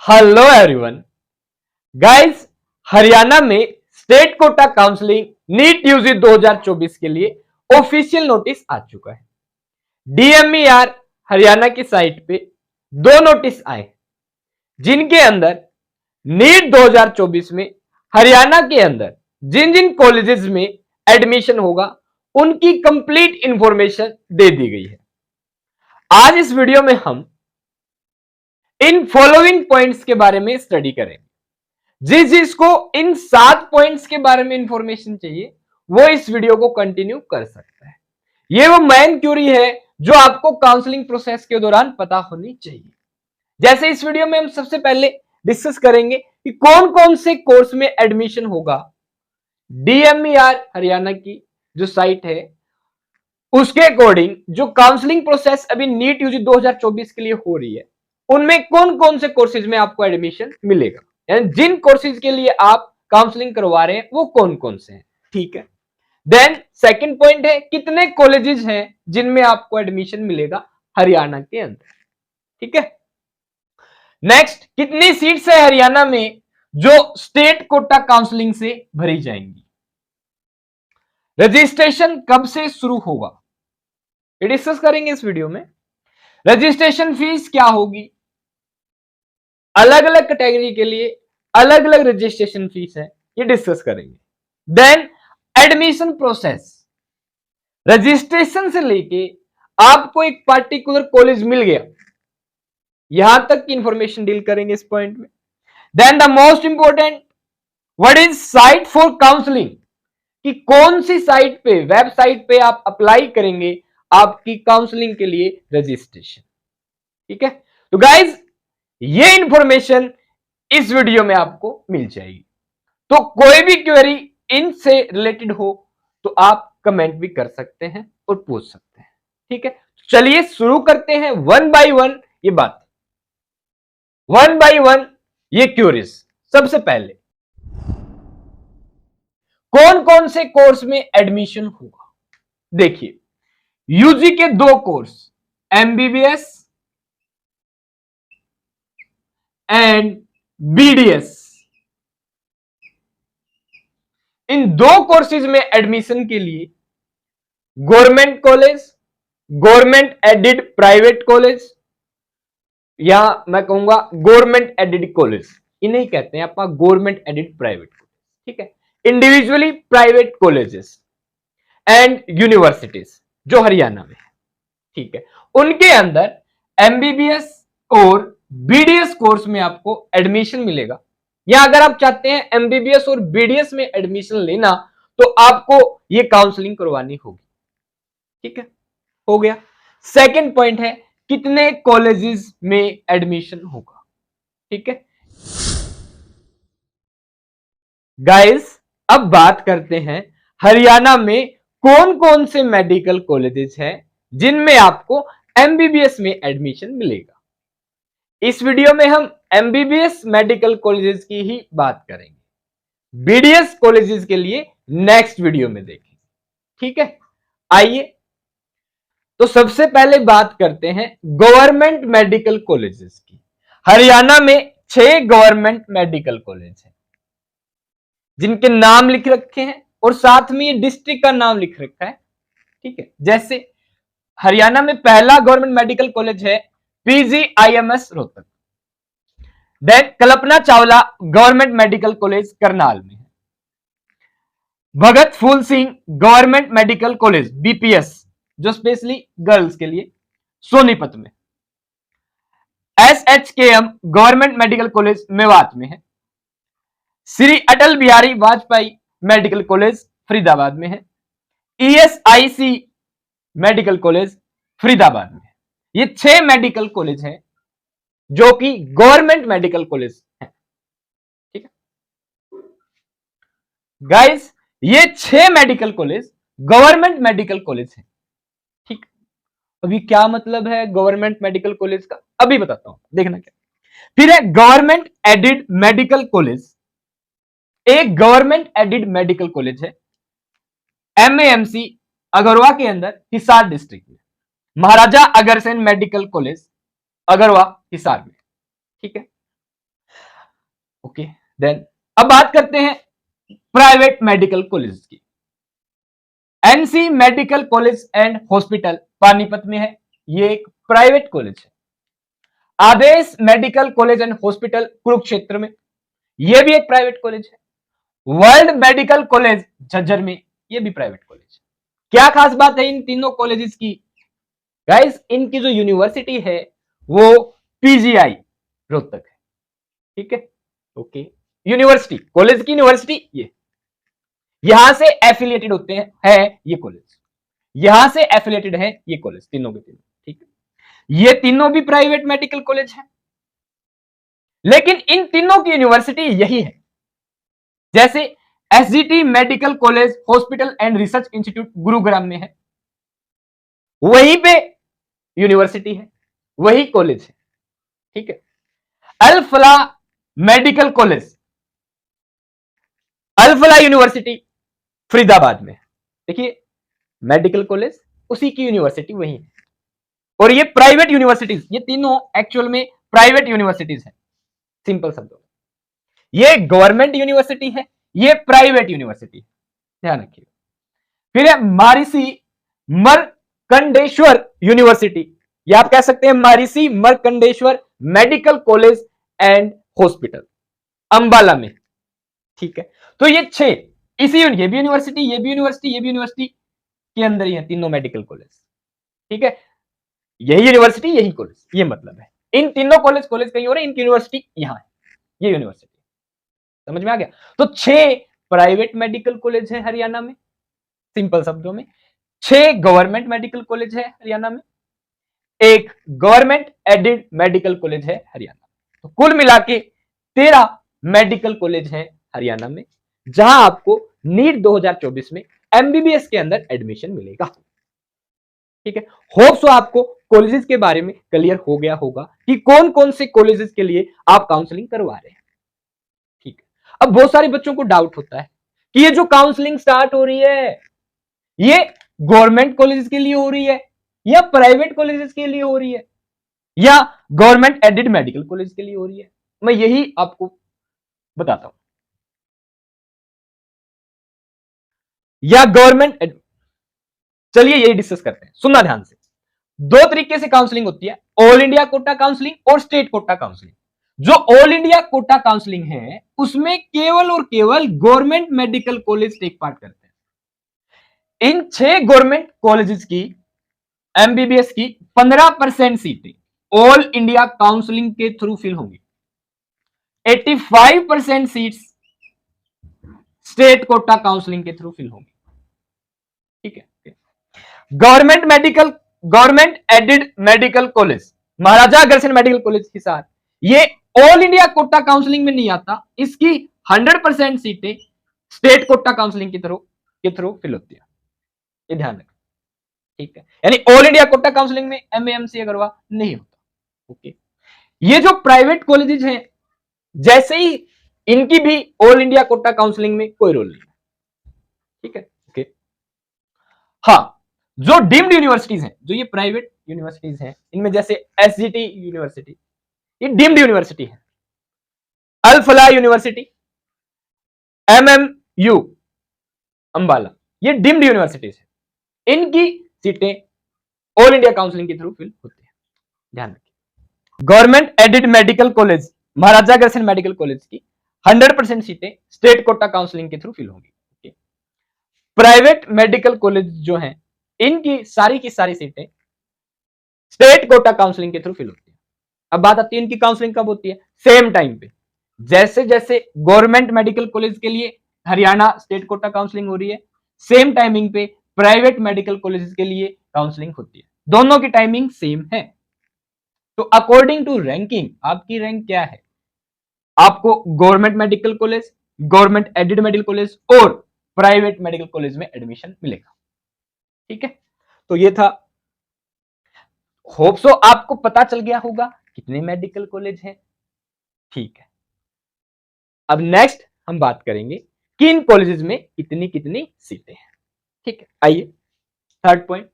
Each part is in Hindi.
Hello everyone guys. हरियाणा में state quota counselling NEET UG 2024 के लिए ऑफिशियल नोटिस आ चुका है। डीएमईआर हरियाणा की साइट पे दो नोटिस आए जिनके अंदर नीट 2024 में हरियाणा के अंदर जिन जिन कॉलेजेस में एडमिशन होगा उनकी कंप्लीट इंफॉर्मेशन दे दी गई है। आज इस वीडियो में हम इन फॉलोइंग पॉइंट्स के बारे में स्टडी करेंगे। जिस जिसको इन 7 पॉइंट्स के बारे में इंफॉर्मेशन चाहिए वो इस वीडियो को कंटिन्यू कर सकता है। ये वो मेन क्यूरी है जो आपको काउंसलिंग प्रोसेस के दौरान पता होनी चाहिए। जैसे इस वीडियो में हम सबसे पहले डिस्कस करेंगे कि कौन कौन से कोर्स में एडमिशन होगा। डीएमईआर हरियाणा की जो साइट है उसके अकॉर्डिंग जो काउंसलिंग प्रोसेस अभी नीट यूजी 2024 के लिए हो रही है उनमें कौन कौन से कोर्सेज में आपको एडमिशन मिलेगा, यानी जिन कोर्सेज के लिए आप काउंसलिंग करवा रहे हैं वो कौन कौन से हैं। ठीक है। देन सेकंड पॉइंट है कितने कॉलेजेस हैं जिनमें आपको एडमिशन मिलेगा हरियाणा के अंदर। ठीक है। नेक्स्ट, कितनी सीट्स है हरियाणा में जो स्टेट कोटा काउंसलिंग से भरी जाएंगी। रजिस्ट्रेशन कब से शुरू होगा ये डिस्कस करेंगे इस वीडियो में। रजिस्ट्रेशन फीस क्या होगी, अलग अलग कैटेगरी के लिए अलग अलग रजिस्ट्रेशन फीस है, ये डिस्कस करेंगे। देन एडमिशन प्रोसेस, रजिस्ट्रेशन से लेके आपको एक पर्टिकुलर कॉलेज मिल गया यहां तक की इंफॉर्मेशन डील करेंगे इस पॉइंट में। Then the most important, what is site for counselling, कि कौन सी साइट पे, वेबसाइट पे आप अप्लाई करेंगे आपकी काउंसलिंग के लिए रजिस्ट्रेशन। ठीक है। तो गाइज ये इंफॉर्मेशन इस वीडियो में आपको मिल जाएगी। तो कोई भी क्वेरी इनसे रिलेटेड हो तो आप कमेंट भी कर सकते हैं और पूछ सकते हैं। ठीक है। चलिए शुरू करते हैं वन बाय वन ये बात, वन बाय वन ये क्वेरीज। सबसे पहले कौन कौन से कोर्स में एडमिशन होगा। देखिए यूजी के दो कोर्स एमबीबीएस एंड बीडीएस, इन दो कोर्सेज में एडमिशन के लिए government college, government aided private college, या मैं कहूंगा गवर्नमेंट एडेड कॉलेज, इन्हें कहते हैं आपका गवर्नमेंट एडेड प्राइवेट कॉलेज। ठीक है। Individually private colleges and universities जो हरियाणा में है। ठीक है। उनके अंदर एमबीबीएस और बीडीएस कोर्स में आपको एडमिशन मिलेगा, या अगर आप चाहते हैं एमबीबीएस और बीडीएस में एडमिशन लेना तो आपको ये काउंसलिंग करवानी होगी। ठीक है, हो गया। सेकंड पॉइंट है कितने कॉलेजेस में एडमिशन होगा। ठीक है गाइस, अब बात करते हैं हरियाणा में कौन कौन से मेडिकल कॉलेजेस हैं जिनमें आपको एमबीबीएस में एडमिशन मिलेगा। इस वीडियो में हम एमबीबीएस मेडिकल कॉलेजेस की ही बात करेंगे, बीडीएस कॉलेजेस के लिए नेक्स्ट वीडियो में देखेंगे। ठीक है, आइए तो सबसे पहले बात करते हैं गवर्नमेंट मेडिकल कॉलेजेस की। हरियाणा में 6 गवर्नमेंट मेडिकल कॉलेज हैं जिनके नाम लिख रखे हैं और साथ में ये डिस्ट्रिक्ट का नाम लिख रखा है। ठीक है, जैसे हरियाणा में पहला गवर्नमेंट मेडिकल कॉलेज है PGIMS Rohtak. Then Kalpana Chawla government medical college Karnal में है। Bhagat Phool Singh government medical college BPS जो स्पेशली गर्ल्स के लिए सोनीपत में। SHKM government medical college Mewat में है। श्री अटल बिहारी वाजपेयी मेडिकल कॉलेज फरीदाबाद में है। ईएसआईसी मेडिकल कॉलेज फरीदाबाद में है। ये 6 मेडिकल कॉलेज हैं जो कि गवर्नमेंट मेडिकल कॉलेज है। ठीक है गाइस, ये 6 medical college government medical college है। ठीक, अभी क्या मतलब है गवर्नमेंट मेडिकल कॉलेज का अभी बताता हूं, देखना क्या। फिर है गवर्नमेंट एडेड मेडिकल कॉलेज। एक गवर्नमेंट एडेड मेडिकल कॉलेज है एमएएमसी अगरवा के अंदर हिसार डिस्ट्रिक्ट में, महाराजा अग्रसेन मेडिकल कॉलेज अगरवा हिसार में। ठीक है। ओके, देन अब बात करते हैं प्राइवेट मेडिकल कॉलेज की। NC medical college and hospital Panipat में है, ये एक प्राइवेट कॉलेज है। Adesh medical college and hospital Kurukshetra में, यह भी एक प्राइवेट कॉलेज है। वर्ल्ड मेडिकल कॉलेज झज्जर में, यह भी प्राइवेट कॉलेज है। क्या खास बात है इन तीनों कॉलेजेस की? गाइस, इनकी जो यूनिवर्सिटी है वो पीजीआई रोहतक है, ठीक है। ओके, यूनिवर्सिटी, कॉलेज की यूनिवर्सिटी ये, यहां से एफिलिएटेड होते हैं, है ये कॉलेज, यहां से एफिलिएटेड है ये कॉलेज, तीनों के तीनों, ठीक है। ये तीनों भी प्राइवेट मेडिकल कॉलेज है, लेकिन इन तीनों की यूनिवर्सिटी यही है। जैसे SGT medical college hospital and research institute Gurugram में है, वहीं पे यूनिवर्सिटी है, वही कॉलेज है, ठीक है। अल फला मेडिकल कॉलेज, अल फला यूनिवर्सिटी फरीदाबाद में, देखिए मेडिकल कॉलेज उसी की यूनिवर्सिटी वही है। और ये प्राइवेट यूनिवर्सिटीज, ये तीनों एक्चुअल में प्राइवेट यूनिवर्सिटीज है, सिंपल शब्दों में। ये गवर्नमेंट यूनिवर्सिटी है, ये प्राइवेट यूनिवर्सिटी है, ध्यान रखिए। फिर है मारिसी मरकंडेश्वर यूनिवर्सिटी, या आप कह सकते हैं Maharishi Markandeshwar medical college and hospital Ambala में, ठीक है। तो ये 6 इसी, ये भी यूनिवर्सिटी, ये भी यूनिवर्सिटी, ये भी यूनिवर्सिटी के अंदर ही है, तीनों मेडिकल कॉलेज, ठीक है। यही यूनिवर्सिटी यही कॉलेज, ये मतलब है। इन तीनों कॉलेज कहीं और है, इनकी यूनिवर्सिटी यहां है, ये यूनिवर्सिटी, समझ में आ गया। तो 6 प्राइवेट मेडिकल कॉलेज है हरियाणा में, सिंपल शब्दों में 6 गवर्नमेंट मेडिकल कॉलेज है हरियाणा में, एक गवर्नमेंट एडेड मेडिकल कॉलेज है हरियाणा। तो कुल मिला के 13 मेडिकल कॉलेज है हरियाणा में, जहां आपको नीट 2024 में एमबीबीएस के अंदर एडमिशन मिलेगा, ठीक है। होप सो आपको कॉलेजेस के बारे में क्लियर हो गया होगा कि कौन कौन से कॉलेजेस के लिए आप काउंसलिंग करवा रहे हैं, ठीक है। अब बहुत सारे बच्चों को डाउट होता है कि ये जो काउंसलिंग स्टार्ट हो रही है, ये गवर्नमेंट कॉलेजेस के लिए हो रही है या प्राइवेट कॉलेजेस के लिए हो रही है या गवर्नमेंट एडेड मेडिकल कॉलेज के लिए हो रही है। मैं यही आपको बताता हूं, या गवर्नमेंट, चलिए यही डिस्कस करते हैं, सुनना ध्यान से। 2 तरीके से काउंसलिंग होती है, ऑल इंडिया कोटा काउंसलिंग और स्टेट कोटा काउंसलिंग। जो ऑल इंडिया कोटा काउंसलिंग है उसमें केवल और केवल government medical college take part करते हैं। इन 6 गवर्नमेंट कॉलेजेस की एमबीबीएस की 15% सीटें ऑल इंडिया काउंसलिंग के थ्रू फिल होंगी, 85% सीट्स स्टेट कोटा काउंसलिंग के थ्रू फिल होंगी, ठीक है। Government aided medical college Maharaja Agrasen medical college Hisar, ये ऑल इंडिया कोटा काउंसलिंग में नहीं आता, इसकी 100% सीटें स्टेट कोटा काउंसलिंग के थ्रू फिल होती है, ये ध्यान रखें, ठीक है। यानी ऑल इंडिया कोटा काउंसलिंग में एमएएमसी अग्रवा नहीं होता, ओके। ये जो प्राइवेट कॉलेजेस हैं, जैसे ही इनकी भी ऑल इंडिया कोटा काउंसलिंग में कोई रोल नहीं है, ठीक है, ओके। हाँ, जो डीम्ड यूनिवर्सिटीज हैं, जो ये प्राइवेट यूनिवर्सिटीज हैं, इनमें जैसे एसजीटी यूनिवर्सिटी, ये डीम्ड यूनिवर्सिटी है। अल फलाह यूनिवर्सिटी, एमएमयू अंबाला, ये डीम्ड यूनिवर्सिटीज है, इनकी सीटें ऑल इंडिया काउंसलिंग के थ्रू फिल होती है, ध्यान रखिए। Government aided medical college Maharaja Agrasen medical college की 100% सीटें स्टेट कोटा काउंसलिंग के थ्रू फिल होंगी। प्राइवेट मेडिकल कॉलेज जो हैं, इनकी सारी की सारी सीटें स्टेट कोटा काउंसलिंग के थ्रू फिल होती है। अब बात आती है इनकी काउंसलिंग कब होती है, सेम टाइम पे, जैसे जैसे गवर्नमेंट मेडिकल कॉलेज के लिए हरियाणा स्टेट कोटा काउंसलिंग हो रही है, सेम टाइमिंग पे प्राइवेट मेडिकल कॉलेज के लिए काउंसलिंग होती है, दोनों की टाइमिंग सेम है। तो अकॉर्डिंग टू रैंकिंग, आपकी रैंक क्या है, आपको government medical college, government aided medical college और प्राइवेट मेडिकल कॉलेज में एडमिशन मिलेगा, ठीक है। तो ये था, होप सो आपको पता चल गया होगा कितने मेडिकल कॉलेज हैं, ठीक है। अब नेक्स्ट हम बात करेंगे कि इन कॉलेजेस में कितनी कितनी सीटें हैं, ठीक है। आइए थर्ड पॉइंट,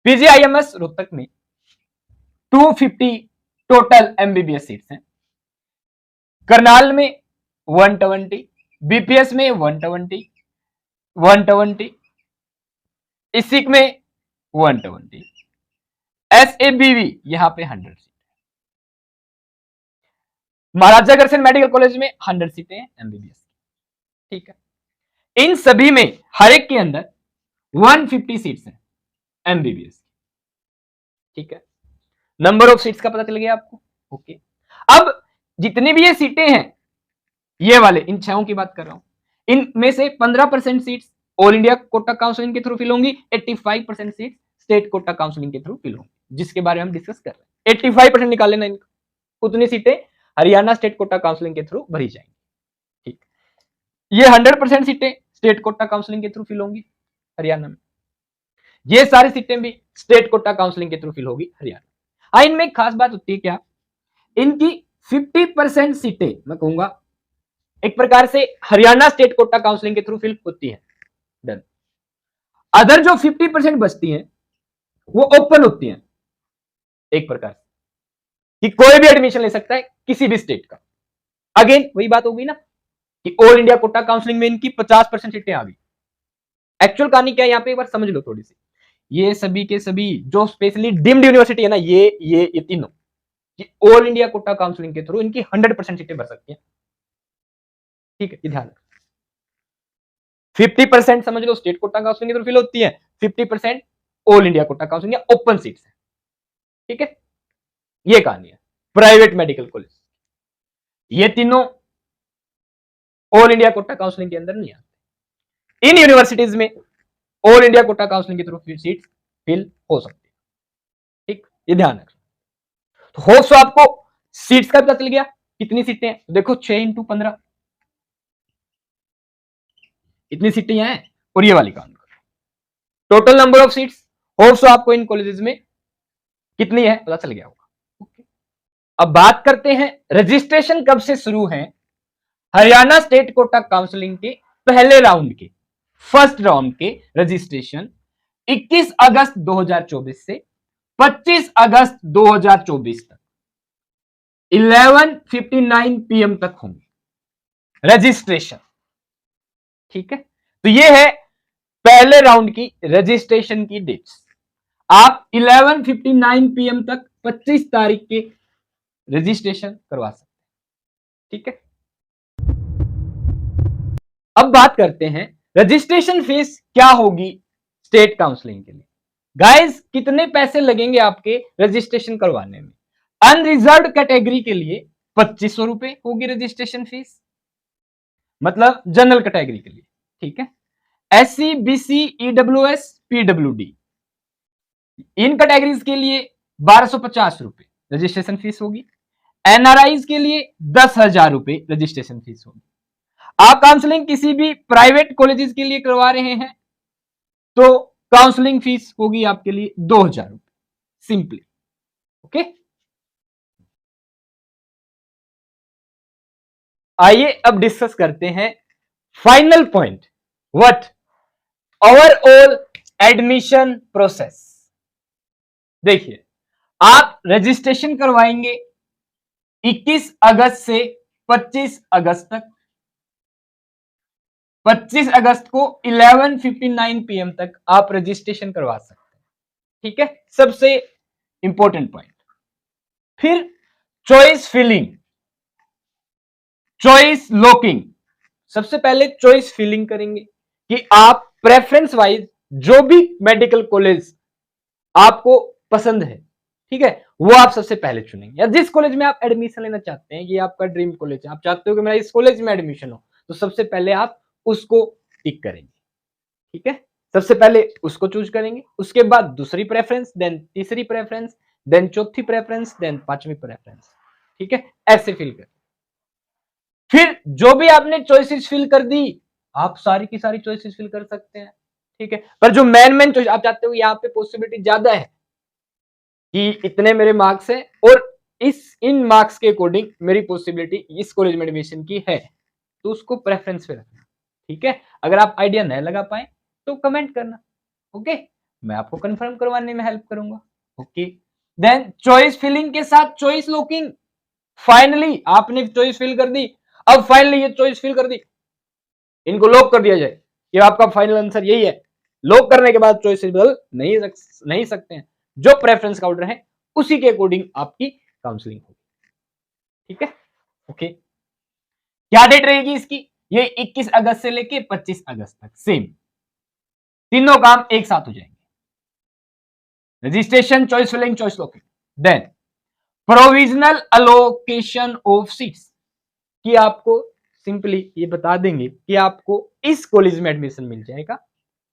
पीजीआईएमएस रोहतक में 250 टोटल एमबीबीएस सीट्स हैं। करनाल में 120, बीपीएस में 120, 120, इसिक में 120, एसएबीवी यहां पे 100 सीट, महाराजा अग्रसेन मेडिकल कॉलेज में 100 सीटें हैं एमबीबीएस। ठीक है, इन सभी में हर एक के अंदर 150 सीट्स हैं एमबीबीएस। ठीक है, नंबर ऑफ सीट्स का पता चल गया आपको। ओके, अब जितनी भी ये सीटें हैं, ये वाले इन छहों की बात कर रहा हूं, इनमें से 15% seats all India quota counselling के थ्रू फिल होंगी, 85% सीट्स स्टेट कोटा काउंसलिंग के थ्रू फिल होंगी, जिसके बारे में हम डिस्कस कर रहे हैं। 85% निकाल लेना इनको, उतनी सीटें हरियाणा स्टेट कोटा काउंसलिंग के थ्रू भरी जाएंगी। ठीक, ये 100% सीटें स्टेट कोटा काउंसलिंग के थ्रू फिल होंगी हरियाणा में, ये सारी सीटें भी स्टेट कोटा काउंसलिंग के थ्रू फिल होगी हरियाणा। इनमें एक खास बात होती है क्या, इनकी 50% सीटें मैं कहूंगा एक प्रकार से हरियाणा स्टेट कोटा काउंसलिंग के थ्रू फिल होती है। डन। अदर जो 50% बचती हैं वो ओपन होती हैं, एक प्रकार से कि कोई भी एडमिशन ले सकता है किसी भी स्टेट का। अगेन वही बात हो गई ना कि ऑल इंडिया कोटा काउंसलिंग में इनकी 50% सीटें आ गई। एक्चुअल कहानी क्या है यहां पे एक बार समझ लो थोड़ी सी, ये सभी के सभी जो स्पेशली डीम्ड यूनिवर्सिटी है ना, ये तीनों ऑल इंडिया कोटा काउंसलिंग के थ्रू इनकी 100% सीटें भर सकती हैं। ठीक है, ये ध्यान रखना। 50% समझ लो स्टेट कोटा काउंसलिंग के थ्रू फिल होती है, 50% ऑल इंडिया कोटा काउंसलिंग या ओपन सीट्स है। ठीक है, ये कहानी है। प्राइवेट मेडिकल कॉलेज ये तीनों ऑल इंडिया कोटा काउंसलिंग के अंदर नहीं आते। इन यूनिवर्सिटीज में ऑल इंडिया कोटा काउंसलिंग के थ्रू सीट फिल हो सकती है। ठीक, ये ध्यान रखना। तो होप सो आपको सीट्स का पता चल गया कितनी सीटें हैं। तो देखो 6 × 15 इतनी सीटें हैं, और ये वाली काउंट करो total number of seats. Hope so आपको इन कॉलेजेस में कितनी है पता चल गया होगा। अब बात करते हैं रजिस्ट्रेशन कब से शुरू है हरियाणा स्टेट कोटा काउंसलिंग के पहले राउंड के, फर्स्ट राउंड के रजिस्ट्रेशन 21 अगस्त 2024 से 25 अगस्त 2024 तक 11:59 PM तक होंगे रजिस्ट्रेशन। ठीक है, तो ये है पहले राउंड की रजिस्ट्रेशन की डेट्स। आप 11:59 PM तक 25 तारीख के रजिस्ट्रेशन करवा सकते हैं। ठीक है, अब बात करते हैं रजिस्ट्रेशन फीस क्या होगी स्टेट काउंसलिंग के लिए। गाइस कितने पैसे लगेंगे आपके रजिस्ट्रेशन करवाने में। अनरिजर्व कैटेगरी के लिए 2500 रुपए होगी रजिस्ट्रेशन फीस, मतलब जनरल कैटेगरी के लिए। ठीक है, SC BC EWS PWD इन कैटेगरीज के लिए 1250 रुपए रजिस्ट्रेशन फीस होगी। NRIs के लिए 10,000 रुपए रजिस्ट्रेशन फीस होगी। आप काउंसलिंग किसी भी प्राइवेट कॉलेजेस के लिए करवा रहे हैं तो काउंसलिंग फीस होगी आपके लिए 2,000 रुपए सिंपली। ओके, आइए अब डिस्कस करते हैं final point, what overall admission process. देखिए, आप रजिस्ट्रेशन करवाएंगे 21 अगस्त से 25 अगस्त तक, 25 अगस्त को 11:59 PM तक आप रजिस्ट्रेशन करवा सकते हैं। ठीक है, सबसे इंपॉर्टेंट पॉइंट। फिर चॉइस फिलिंग, चॉइस लॉकिंग। सबसे पहले चॉइस फिलिंग करेंगे कि आप प्रेफरेंस वाइज जो भी मेडिकल कॉलेज आपको पसंद है, ठीक है, वो आप सबसे पहले चुनेंगे। या जिस कॉलेज में आप एडमिशन लेना चाहते हैं, ये आपका ड्रीम कॉलेज है, आप चाहते हो कि मेरा इस कॉलेज में एडमिशन हो, तो सबसे पहले आप उसको टिक करेंगे। ठीक है, सबसे पहले उसको चूज करेंगे, उसके बाद दूसरी प्रेफरेंस, देन तीसरी प्रेफरेंस, देन चौथी प्रेफरेंस, देन पांचवी प्रेफरेंस। ठीक है, ऐसे फिल कर। फिर जो भी आपने चॉइसेस फिल कर दी, आप सारी की सारी चॉइसेस फिल कर सकते हैं। ठीक है, पर जो मेन चॉइस आप चाहते हो, यहाँ पे पॉसिबिलिटी ज्यादा है कि इतने मेरे मार्क्स हैं और इन मार्क्स के अकॉर्डिंग मेरी पॉसिबिलिटी इस कॉलेज में एडमिशन की है, तो उसको प्रेफरेंस पे रखना। ठीक है, अगर आप आइडिया नहीं लगा पाए तो कमेंट करना। ओके, मैं आपको कंफर्म करवाने में हेल्प करूंगा। ओके, देन चॉइस फिलिंग के साथ चॉइस लॉकिंग। फाइनली आपने चॉइस फिल कर दी, अब फाइनली ये चॉइस फिल कर दी, इनको लॉक कर दिया जाए, ये आपका फाइनल आंसर यही है। लॉक करने के बाद चॉइस बदल नहीं सकते हैं, जो प्रेफरेंस का ऑर्डर है उसी के अकॉर्डिंग आपकी काउंसलिंग होगी। ठीक है, ओके। क्या डेट रहेगी इसकी? ये 21 अगस्त से लेके 25 अगस्त तक सेम, तीनों काम एक साथ हो जाएंगे, registration, choice filling, choice locking. Then provisional allocation of seats, कि आपको सिंपली ये बता देंगे कि आपको इस कॉलेज में एडमिशन मिल जाएगा,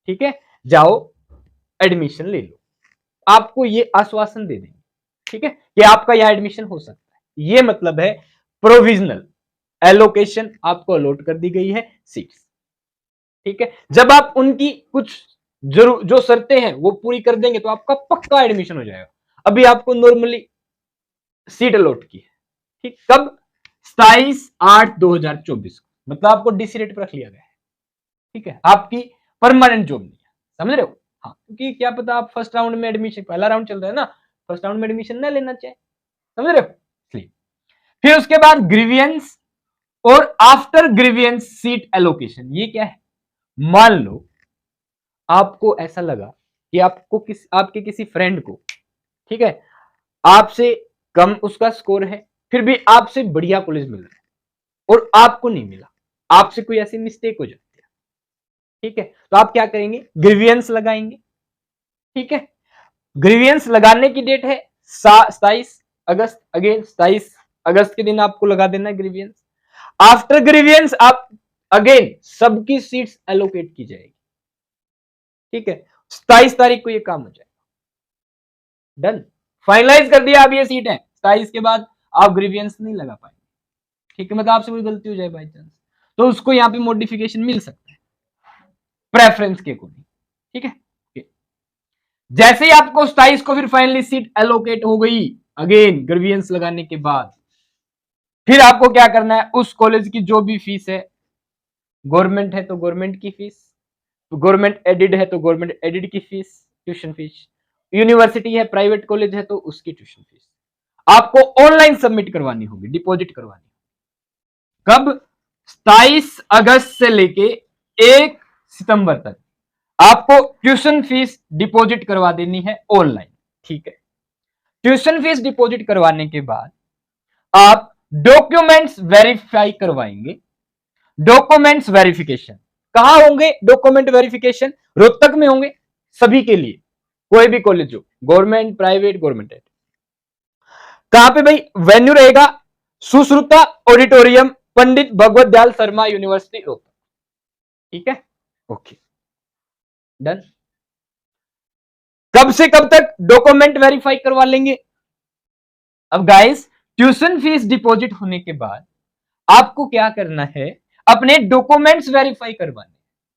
ठीक है, जाओ एडमिशन ले लो, आपको ये आश्वासन दे देंगे, ठीक है, कि आपका यह एडमिशन हो सकता है। ये मतलब है प्रोविजनल एलोकेशन, आपको अलॉट कर दी गई है सीट्स, ठीक है। जब आप उनकी कुछ जो शर्तें हैं वो पूरी कर देंगे तो आपका पक्का एडमिशन हो जाएगा। अभी आपको नॉर्मली सीट अलॉट की है, ठीक, कब? 27/8/2024 को, मतलब आपको डीसी रेट पर रख लिया गया है, ठीक है, आपकी परमानेंट जॉब नहीं है, समझ रहे हो? हाँ, क्योंकि क्या पता आप फर्स्ट राउंड में एडमिशन, पहला राउंड चल रहा है ना, फर्स्ट राउंड में एडमिशन ना लेना चाहे, समझ रहे हो? इसलिए फिर उसके बाद ग्रीवियंस और आफ्टर ग्रीवियंस सीट एलोकेशन। ये क्या है? मान लो आपको ऐसा लगा कि आपके किसी फ्रेंड को, ठीक है, आपसे कम उसका स्कोर है, फिर भी आपसे बढ़िया कॉलेज मिल रहा है और आपको नहीं मिला, आपसे कोई ऐसी मिस्टेक हो जाती है, ठीक है, तो आप क्या करेंगे? ग्रीवियंस लगाएंगे, ठीक है। ग्रीवियंस लगाने की डेट है 27 अगस्त, अगेन 27 अगस्त के दिन आपको लगा देना है ग्रीवियंस। आफ्टर ग्रीवियंस आप अगेन सबकी सीट्स एलोकेट की जाएगी, ठीक है, 27 तारीख को ये काम हो जाएगा। डन, फाइनलाइज कर दिया, अब ये सीट है, 27 के बाद आप ग्रीवियंस नहीं लगा पाएंगे, ठीक है, मतलब आपसे कोई गलती हो जाए बाई चांस तो उसको यहाँ पे मॉडिफिकेशन मिल सकता है प्रेफरेंस के अकॉर्डिंग, ठीक है। जैसे ही आपको 27 को फिर फाइनली सीट एलोकेट हो गई, अगेन ग्रीवियंस लगाने के बाद फिर आपको क्या करना है? उस कॉलेज की जो भी फीस है, गवर्नमेंट है तो गवर्नमेंट की फीस, तो गवर्नमेंट एडिड है तो गवर्नमेंट एडिड की फीस, ट्यूशन फीस, यूनिवर्सिटी है, प्राइवेट कॉलेज है तो उसकी ट्यूशन फीस आपको ऑनलाइन सबमिट करवानी होगी, डिपॉजिट करवानी। कब? 27 अगस्त से लेके 1 सितंबर तक आपको ट्यूशन फीस डिपॉजिट करवा देनी है ऑनलाइन, ठीक है। ट्यूशन फीस डिपॉजिट करवाने के बाद आप डॉक्यूमेंट्स वेरीफाई करवाएंगे। डॉक्यूमेंट्स वेरिफिकेशन कहां होंगे? डॉक्यूमेंट वेरिफिकेशन रोहतक में होंगे सभी के लिए, कोई भी कॉलेज हो, गवर्नमेंट, प्राइवेट, गवर्नमेंट है। कहां पे भाई? वेन्यू रहेगा सुश्रुता ऑडिटोरियम, पंडित भगवत दयाल शर्मा यूनिवर्सिटी रोहतक, ठीक है, ओके, डन। कब से कब तक डॉक्यूमेंट वेरीफाई करवा लेंगे? अब गाइस, ट्यूशन फीस डिपॉजिट होने के बाद आपको क्या करना है? अपने डॉक्यूमेंट्स वेरीफाई करवाने।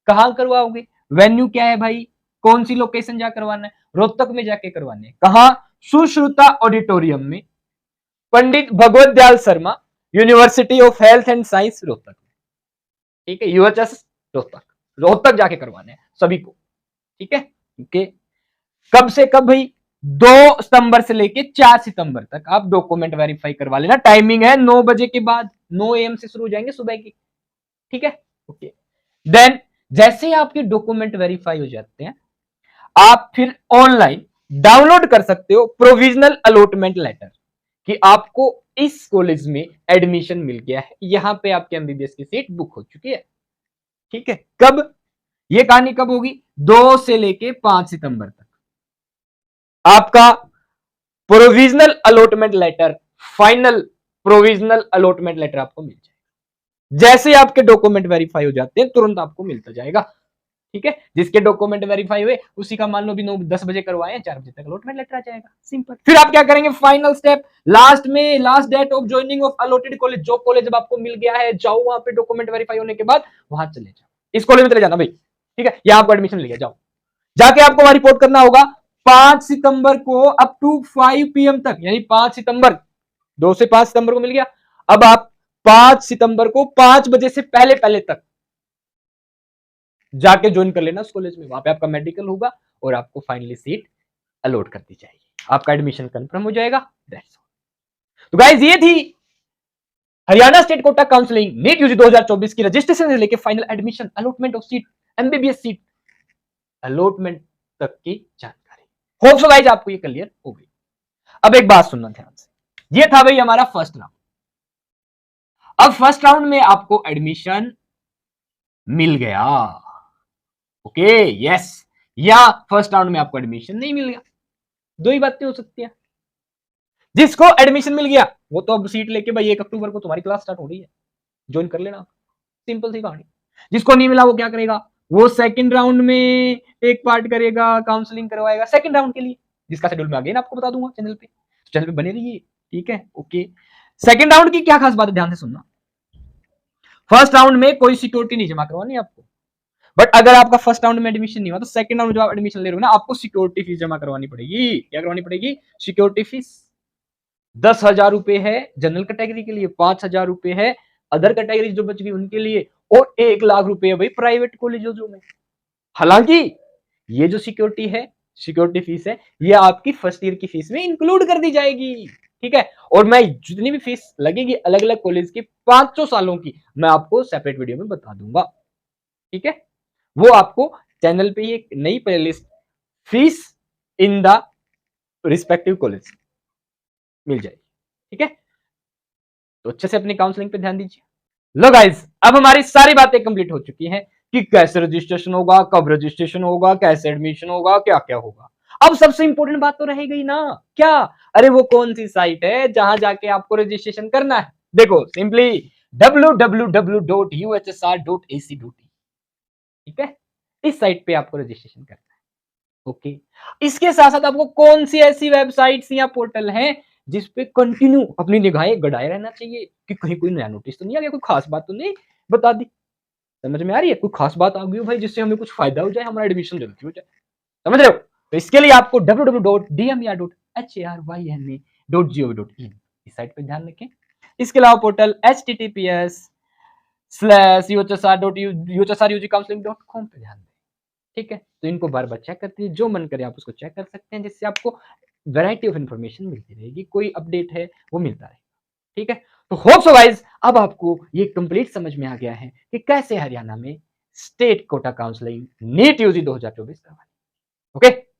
कहां करवाओगे? वेन्यू क्या है भाई? कौन सी लोकेशन जा करवाना है? रोहतक में जाके करवाने। कहां? सुश्रुता ऑडिटोरियम में, Pandit Bhagwat Dayal Sharma university of health and science Rohtak, ठीक है, यूएचएस रोहतक, रोहतक जाके करवाने हैं सभी को, ठीक है, ओके। कब से कब भाई? 2 सितंबर से लेके 4 सितंबर तक आप डॉक्यूमेंट वेरीफाई करवा लेना। टाइमिंग है 9 बजे के बाद, 9 AM से शुरू हो जाएंगे सुबह की, ठीक है, ओके। देन जैसे ही आपके डॉक्यूमेंट वेरीफाई हो जाते हैं, आप फिर ऑनलाइन डाउनलोड कर सकते हो प्रोविजनल अलॉटमेंट लेटर कि आपको इस कॉलेज में एडमिशन मिल गया है, यहां पे आपके एमबीबीएस की सीट बुक हो चुकी है, ठीक है। कब? ये कहानी कब होगी? 2 से लेके 5 सितंबर तक आपका provisional allotment letter, final provisional allotment letter आपको मिल जाएगा। जैसे ही आपके डॉक्यूमेंट वेरीफाई हो जाते हैं तुरंत आपको मिलता जाएगा, ठीक है। जिसके डॉक्यूमेंट वेरीफाई हुए उसी का मान लो भी 9-10 बजे करवाए, 4 बजे तक अलॉटमेंट लेटर आ जाएगा, सिंपल। फिर आप क्या करेंगे? फाइनल स्टेप, लास्ट में last date of joining of allotted college, जो कॉलेज जब आपको मिल गया है जाओ वहां पे डॉक्यूमेंट वेरीफाई होने के बाद वहां चले जाओ, इस कॉलेज में चले जाना भाई, ठीक है, यहां आपको एडमिशन मिल गया, जाओ जाके आपको वहां रिपोर्ट करना होगा 5 सितंबर को अप टू 5 PM तक, यानी 5 सितंबर, 2 से 5 सितंबर को मिल गया, अब आप 5 सितंबर को 5 बजे से पहले पहले तक जाके ज्वाइन कर लेना उस कॉलेज में, वहां पे आपका मेडिकल होगा और आपको फाइनली सीट अलॉट कर दी जाएगी। आपका एडमिशन कंफर्म हो जाएगा। That's all. तो गाइस ये थी Haryana state quota counselling NEET UG 2024 की रजिस्ट्रेशन से लेकर final admission, allotment of seat, MBBS seat allotment तक की जानकारी। होप सो गाइस आपको ये क्लियर हो गई। अब एक बात सुनना ध्यान से, ये था भाई हमारा फर्स्ट राउंड। अब फर्स्ट राउंड में आपको एडमिशन मिल गया, ओके यस, या फर्स्ट राउंड में आपको एडमिशन नहीं मिल गया। दो ही बातें हो सकती है। जिसको एडमिशन मिल गया वो तो अब सीट लेके भाई 1 अक्टूबर को तुम्हारी क्लास स्टार्ट हो रही है, ज्वाइन कर लेना, सिंपल सी कहानी। जिसको नहीं मिला वो क्या करेगा, वो सेकंड राउंड में एक पार्ट करेगा, काउंसलिंग करवाएगा सेकंड राउंड के लिए, जिसका शेड्यूल मैं अगेन आपको बता दूंगा चैनल पे बने रहिए, ठीक है ओके। सेकंड राउंड की क्या खास बात है, ध्यान से सुनना। फर्स्ट राउंड में कोई सिक्योरिटी नहीं जमा करवानी आपको, बट अगर आपका फर्स्ट राउंड में एडमिशन नहीं हुआ तो सेकंड राउंड में जो आप एडमिशन ले रहे हो ना, आपको सिक्योरिटी फीस जमा करवानी पड़ेगी। क्या करवानी पड़ेगी, सिक्योरिटी फीस। 10,000 रुपए है जनरल कैटेगरी के लिए, 5,000 रुपए है अदर कैटेगरी जो बच गई उनके लिए, और 1 लाख रुपए है भाई प्राइवेट कॉलेजों में। हालांकि ये जो सिक्योरिटी है, सिक्योरिटी फीस है, ये आपकी फर्स्ट ईयर की फीस में इंक्लूड कर दी जाएगी, ठीक है। और मैं जितनी भी फीस लगेगी अलग अलग कॉलेज की 500 सालों की, मैं आपको सेपरेट वीडियो में बता दूंगा, ठीक है। वो आपको चैनल पे ही एक नई playlist fees in the respective college मिल जाएगी, ठीक है। तो अच्छे से अपनी काउंसलिंग पे ध्यान दीजिए। लो गाइस, अब हमारी सारी बातें कंप्लीट हो चुकी हैं कि कैसे रजिस्ट्रेशन होगा, कब रजिस्ट्रेशन होगा, कैसे एडमिशन होगा, क्या क्या होगा। अब सबसे इंपॉर्टेंट बात तो रह गई ना, क्या, अरे वो कौन सी साइट है जहां जाके आपको रजिस्ट्रेशन करना है। देखो सिंपली www.uhsr.ac.in, ठीक है, इस साइट पे आपको रजिस्ट्रेशन करना है, ओके। इसके साथ साथ आपको कौन सी ऐसी वेबसाइट्स या पोर्टल हैं जिस पे कंटिन्यू अपनी निगाहें गड़ाए रहना चाहिए कि कहीं कोई नया नोटिस तो नहीं आ गया, कोई खास बात तो नहीं बता दी। समझ में आ रही है, कोई खास बात आ गई हो भाई जिससे हमें कुछ फायदा हो जाए, हमारा एडमिशन जल्दी हो जाए, समझ रहे हो। तो इसके लिए आपको www.dmer.hna.gov.in इस साइट पे ध्यान रखें। इसके अलावा पोर्टल https://uhsr.counseling.com पे ध्यान दें, ठीक है। तो इनको बार बार चेक करते हैं, जो मन करे आप उसको चेक कर सकते हैं, जिससे आपको वैरायटी ऑफ इंफॉर्मेशन मिलती रहेगी, कोई अपडेट है वो मिलता रहेगा, ठीक है। तो होप सो गाइस अब आपको ये कंप्लीट समझ में आ गया है कि कैसे हरियाणा में state quota counselling NEET UG 2024 करवानी, ओके।